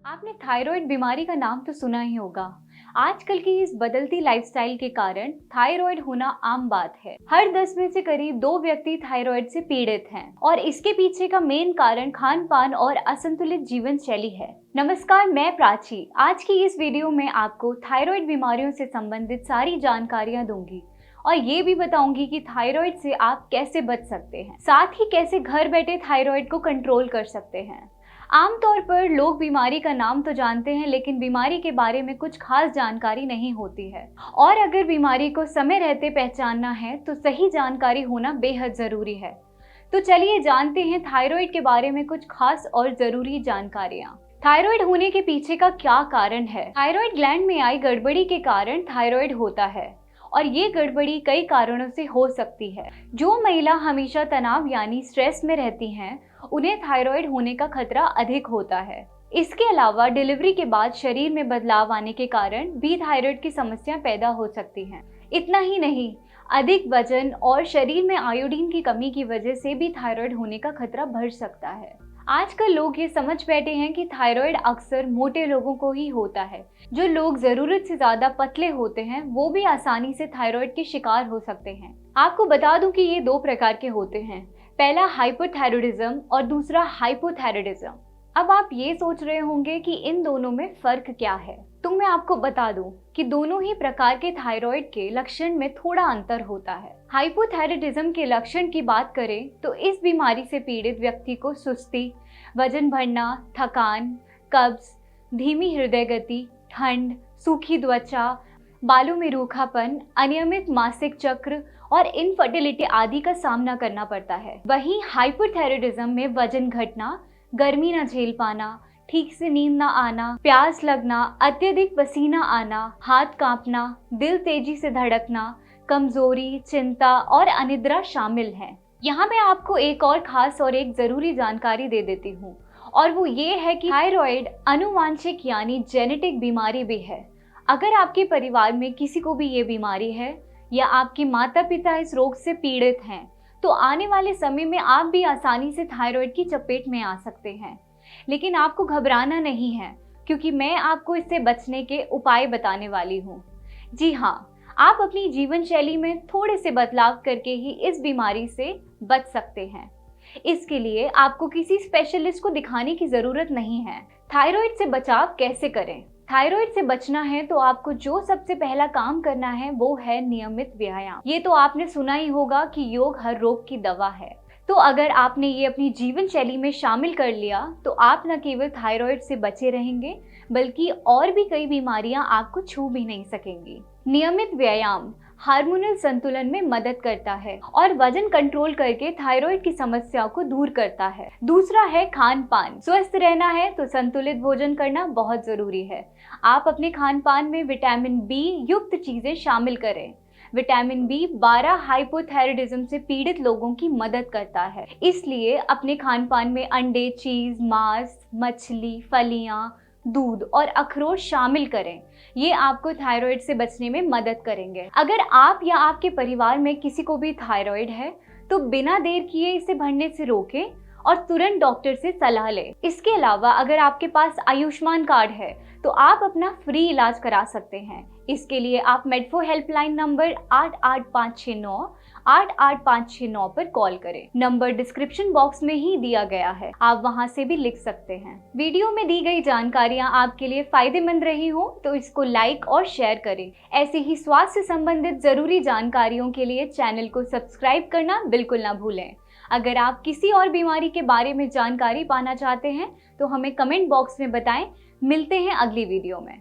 आपने थायराइड बीमारी का नाम तो सुना ही होगा। आजकल की इस बदलती लाइफस्टाइल के कारण थायराइड होना आम बात है। हर 10 में से करीब 2 व्यक्ति थायराइड से पीड़ित हैं और इसके पीछे का मेन कारण खान पान और असंतुलित जीवन शैली है। नमस्कार, मैं प्राची। आज की इस वीडियो में आपको थायराइड बीमारियों से संबंधित सारी जानकारियां दूंगी और ये भी बताऊंगी कि थायराइड से आप कैसे बच सकते हैं, साथ ही कैसे घर बैठे थायराइड को कंट्रोल कर सकते हैं। आमतौर पर लोग बीमारी का नाम तो जानते हैं, लेकिन बीमारी के बारे में कुछ खास जानकारी नहीं होती है और अगर बीमारी को समय रहते पहचानना है तो सही जानकारी होना बेहद जरूरी है। तो चलिए जानते हैं थायराइड के बारे में कुछ खास और जरूरी जानकारियां। थायराइड होने के पीछे का क्या कारण है? थायराइड ग्लैंड में आई गड़बड़ी के कारण थायराइड होता है और ये गड़बड़ी कई कारणों से हो सकती है। जो महिला हमेशा तनाव यानी स्ट्रेस में रहती हैं, उन्हें थायराइड होने का खतरा अधिक होता है। इसके अलावा डिलीवरी के बाद शरीर में बदलाव आने के कारण भी थायराइड की समस्या पैदा हो सकती हैं। इतना ही नहीं, अधिक वजन और शरीर में आयोडीन की कमी की वजह से भी थायराइड होने का खतरा बढ़ सकता है। आजकल लोग ये समझ बैठे हैं कि थायराइड अक्सर मोटे लोगों को ही होता है। जो लोग जरूरत से ज्यादा पतले होते हैं वो भी आसानी से थायराइड के शिकार हो सकते हैं। आपको बता दूं कि ये 2 प्रकार के होते हैं, पहला हाइपोथायराइडिज्म और दूसरा हाइपोथायराइडिज्म। अब आप ये सोच रहे होंगे कि इन दोनों में फर्क क्या है, तो मैं आपको बता दूं कि दोनों ही प्रकार के थायराइड के लक्षण में थोड़ा अंतर होता है। हाइपोथायराइडिज्म के लक्षण की बात करें तो इस बीमारी से पीड़ित व्यक्ति को सुस्ती, वजन बढ़ना, थकान, कब्ज, धीमी हृदय गति, ठंड, सूखी त्वचा, बालों में रूखापन, अनियमित मासिक चक्र और इनफर्टिलिटी आदि का सामना करना पड़ता है। वहीं हाइपोथायराइडिज्म में वजन घटना, गर्मी न झेल पाना, ठीक से नींद न आना, प्यास लगना, अत्यधिक पसीना आना, हाथ कांपना, दिल तेजी से धड़कना, कमजोरी, चिंता और अनिद्रा शामिल हैं। यहाँ मैं आपको एक और खास और एक जरूरी जानकारी दे देती हूँ और वो ये है कि थायराइड आनुवांशिक यानी जेनेटिक बीमारी भी है। अगर आपके परिवार में किसी को भी ये बीमारी है या आपके माता पिता इस रोग से पीड़ित हैं, तो आने वाले समय में आप भी आसानी से थायराइड की चपेट में आ सकते हैं। लेकिन आपको घबराना नहीं है, क्योंकि मैं आपको इससे बचने के उपाय बताने वाली हूँ। जी हाँ, आप अपनी जीवन शैली में थोड़े से बदलाव करके ही इस बीमारी से बच सकते हैं। इसके लिए आपको किसी स्पेशलिस्ट को दिखाने की जरूरत नहीं है। थायराइड से बचाव कैसे करें? थायराइड से बचना है तो आपको जो सबसे पहला काम करना है वो है नियमित व्यायाम। ये तो आपने सुना ही होगा कि योग हर रोग की दवा है। तो अगर आपने ये अपनी जीवन शैली में शामिल कर लिया तो आप न केवल थायराइड से बचे रहेंगे, बल्कि और भी कई बीमारियां आपको छू भी नहीं सकेंगी। नियमित व्यायाम हार्मोनल संतुलन में मदद करता है और वजन कंट्रोल करके थायराइड की समस्या को दूर करता है। दूसरा है खान पान। स्वस्थ रहना है तो संतुलित भोजन करना बहुत जरूरी है। आप अपने खान पान में विटामिन बी युक्त चीजें शामिल करें। विटामिन बी 12 हाइपोथायराइडिज्म से पीड़ित लोगों की मदद करता है, इसलिए अपने खान पान में अंडे, चीज, मांस, मछली, फलियां, दूध और अखरोट शामिल करें। ये आपको थायराइड से बचने में मदद करेंगे। अगर आप या आपके परिवार में किसी को भी थायराइड है तो बिना देर किए इसे बढ़ने से रोकें और तुरंत डॉक्टर से सलाह लें। इसके अलावा अगर आपके पास आयुष्मान कार्ड है तो आप अपना फ्री इलाज करा सकते हैं। इसके लिए आप मेडफो हेल्पलाइन नंबर 88569 पर कॉल करें। नंबर डिस्क्रिप्शन बॉक्स में ही दिया गया है, आप वहां से भी लिख सकते हैं। वीडियो में दी गई जानकारियां आपके लिए फायदेमंद रही हो तो इसको लाइक और शेयर करें। ऐसे ही स्वास्थ्य से संबंधित जरूरी जानकारियों के लिए चैनल को सब्सक्राइब करना बिल्कुल ना भूलें। अगर आप किसी और बीमारी के बारे में जानकारी पाना चाहते हैं तो हमें कमेंट बॉक्स में बताएं। मिलते हैं अगली वीडियो में।